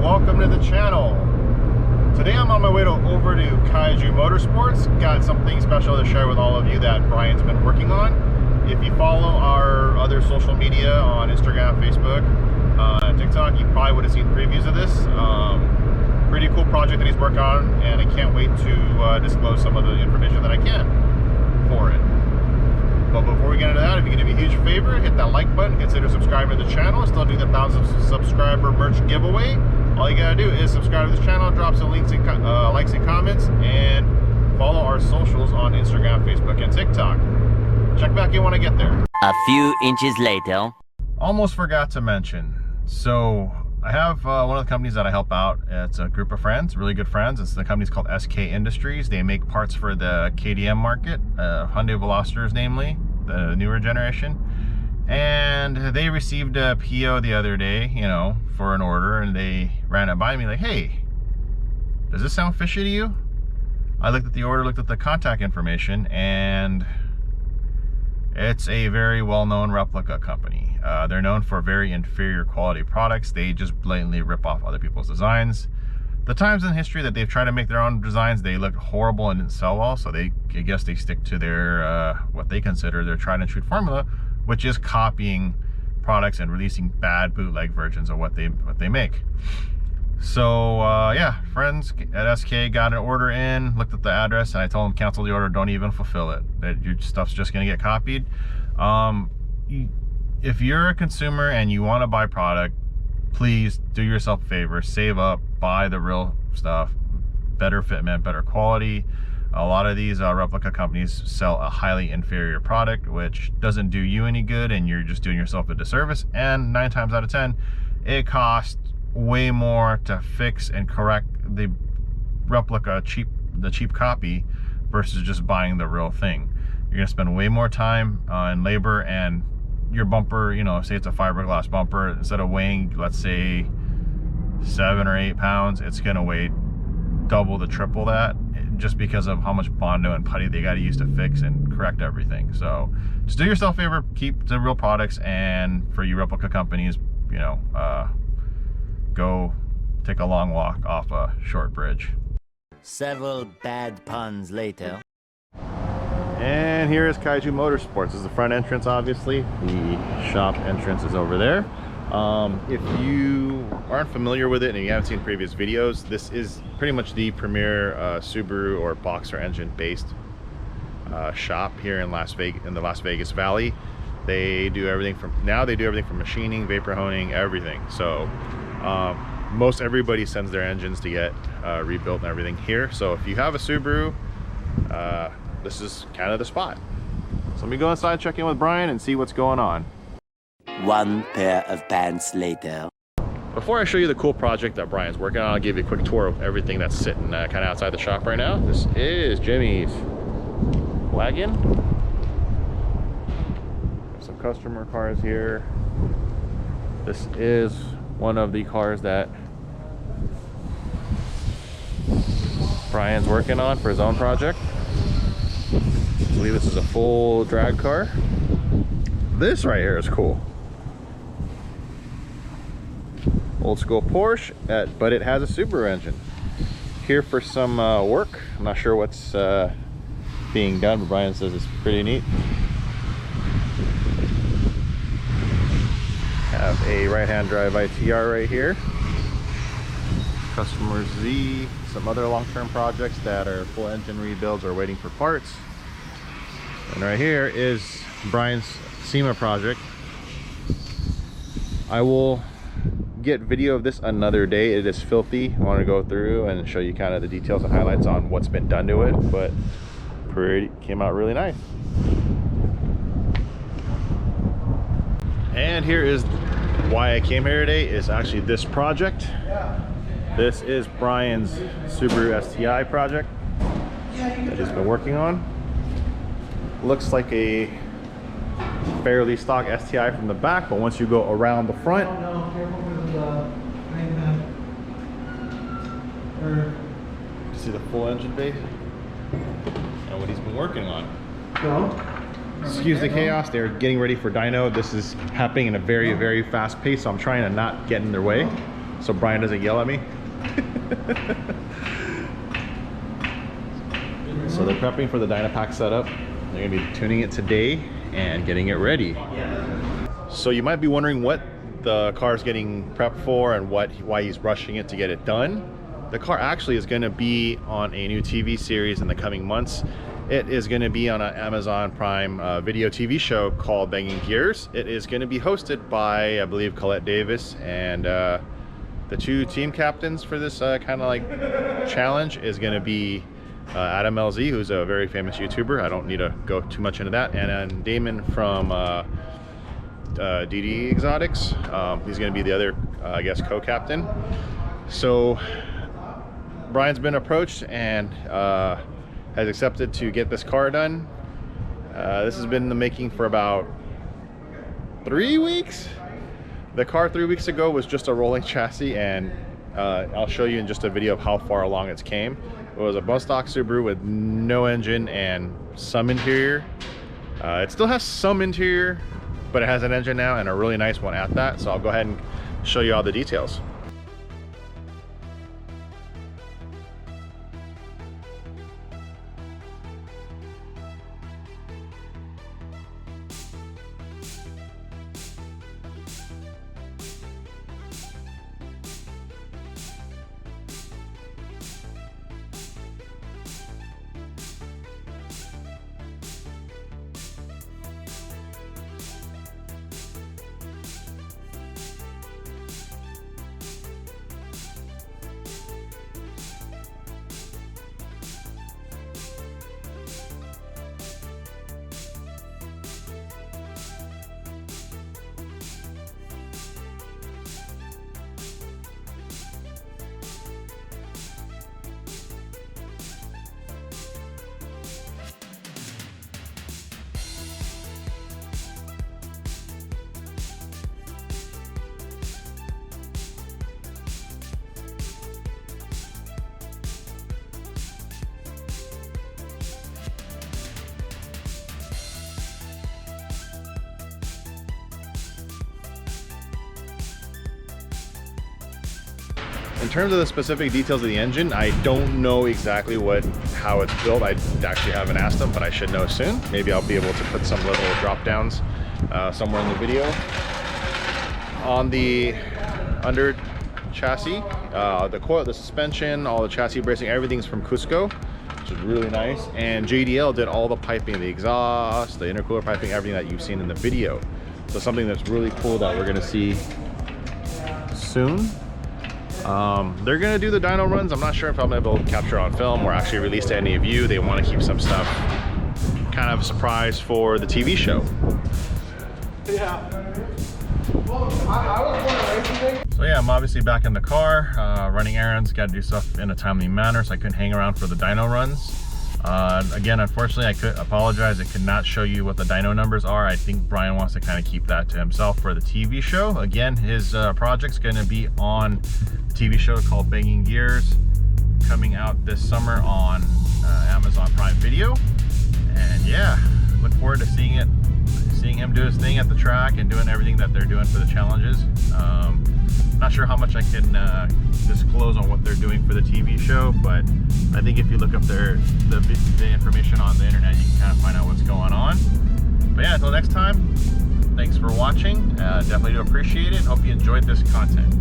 welcome to the channel. Today I'm on my way over to Kaiju Motorsports. Got something special to share with all of you that Brian's been working on. If you follow our other social media on Instagram, Facebook, TikTok, you probably would have seen previews of this. Pretty cool project that he's working on, and I can't wait to disclose some of the information that I can for it. But before we get into that, if you can do me a huge favor, hit that like button, consider subscribing to the channel. Still doing the 1,000 subscriber merch giveaway. All you gotta do is subscribe to this channel, drop some links and likes and comments, and follow our socials on Instagram, Facebook, and TikTok. Check back in when I get there. A few inches later. Almost forgot to mention. So I have one of the companies that I help out. It's a group of friends, really good friends. It's the company's called SK Industries. They make parts for the KDM market, Hyundai Velocitors namely, the newer generation. And they received a PO the other day, you know, for an order, and they ran it by me like, hey, does this sound fishy to you? I looked at the order, looked at the contact information, and it's a very well-known replica company. They're known for very inferior quality products. They just blatantly rip off other people's designs. The times in history that they've tried to make their own designs, they looked horrible and didn't sell well, so I guess they stick to their what they consider their tried and true formula, which is copying products and releasing bad bootleg versions of what they make. So yeah, friends at SK got an order in, looked at the address, and I told them cancel the order, don't even fulfill it. That your stuff's just gonna get copied. If you're a consumer and you want to buy product, please do yourself a favor, save up, buy the real stuff, better fitment, better quality. A lot of these replica companies sell a highly inferior product, which doesn't do you any good, and you're just doing yourself a disservice. And 9 times out of 10, it costs way more to fix and correct the replica, the cheap copy, versus just buying the real thing. You're gonna spend way more time and labor, and your bumper, you know, say it's a fiberglass bumper, instead of weighing, let's say 7 or 8 pounds, it's gonna weigh double to triple that, just because of how much Bondo and putty they got to use to fix and correct everything. So just do yourself a favor, keep the real products, and for you replica companies, you know, go take a long walk off a short bridge. Several bad puns later. And here is Kaiju Motorsports. This is the front entrance, obviously. The shop entrance is over there. If you aren't familiar with it and you haven't seen previous videos, this is pretty much the premier Subaru or Boxer engine based shop here in the Las Vegas Valley. They do everything from machining, vapor honing, everything. So most everybody sends their engines to get rebuilt and everything here. So if you have a Subaru, this is kind of the spot. So let me go inside, check in with Brian, and see what's going on. One pair of pants later. Before I show you the cool project that Brian's working on, I'll give you a quick tour of everything that's sitting kind of outside the shop right now. This is Jimmy's wagon. Some customer cars here. This is one of the cars that Brian's working on for his own project. I believe this is a full drag car. This right here is cool. Old school Porsche, but it has a Subaru engine. Here for some work. I'm not sure what's being done, but Brian says it's pretty neat. Have a right-hand drive ITR right here. Customer Z, some other long-term projects that are full engine rebuilds or waiting for parts. And right here is Brian's SEMA project. I will get video of this another day. It is filthy. I want to go through and show you kind of the details and highlights on what's been done to it, but came out really nice. And here is why I came here today, is actually this project. This is Brian's Subaru STI project that he's been working on. Looks like a fairly stock STI from the back, but once you go around the front, you see the full engine base and what he's been working on. Excuse the chaos, they're getting ready for dyno. This is happening in a very, very fast pace, so I'm trying to not get in their way. so Brian doesn't yell at me. So they're prepping for the Dynapack setup. They're gonna be tuning it today and getting it ready. So you might be wondering what the car is getting prepped for and why he's rushing it to get it done. The car actually is gonna be on a new TV series in the coming months. It is going to be on an Amazon Prime video TV show called Banging Gears. It is going to be hosted by, I believe, Collette Davis, and the two team captains for this kind of like challenge is going to be Adam LZ, who's a very famous YouTuber. I don't need to go too much into that. And then Damon from DD Exotics. He's going to be the other, I guess, co-captain. So Brian's been approached and has accepted to get this car done. This has been in the making for about 3 weeks. The car 3 weeks ago was just a rolling chassis, and I'll show you in just a video of how far along it's came. It was a bus stock Subaru with no engine and some interior. It still has some interior, but it has an engine now, and a really nice one at that. So I'll go ahead and show you all the details. In terms of the specific details of the engine, I don't know exactly how it's built. I actually haven't asked them, but I should know soon. Maybe I'll be able to put some little drop downs somewhere in the video. On the under chassis, the coil, the suspension, all the chassis bracing, everything's from Cusco, which is really nice. And JDL did all the piping, the exhaust, the intercooler piping, everything that you've seen in the video. So something that's really cool that we're gonna see soon. They're gonna do the dyno runs. I'm not sure if I'm able to capture on film or actually release to any of you. They want to keep some stuff kind of a surprise for the TV show. Yeah. Well, I was wondering. So yeah, I'm obviously back in the car, running errands. Got to do stuff in a timely manner, so I couldn't hang around for the dyno runs. Again, unfortunately, I could apologize. I could not show you what the dyno numbers are. I think Brian wants to kind of keep that to himself for the TV show. Again, his project's going to be on a TV show called Banging Gears, coming out this summer on Amazon Prime Video. And yeah, look forward to seeing him do his thing at the track and doing everything that they're doing for the challenges. Not sure how much I can disclose on what they're doing for the TV show, but I think if you look up the information on the internet, you can kind of find out what's going on. But yeah, until next time, thanks for watching. Definitely do appreciate it. Hope you enjoyed this content.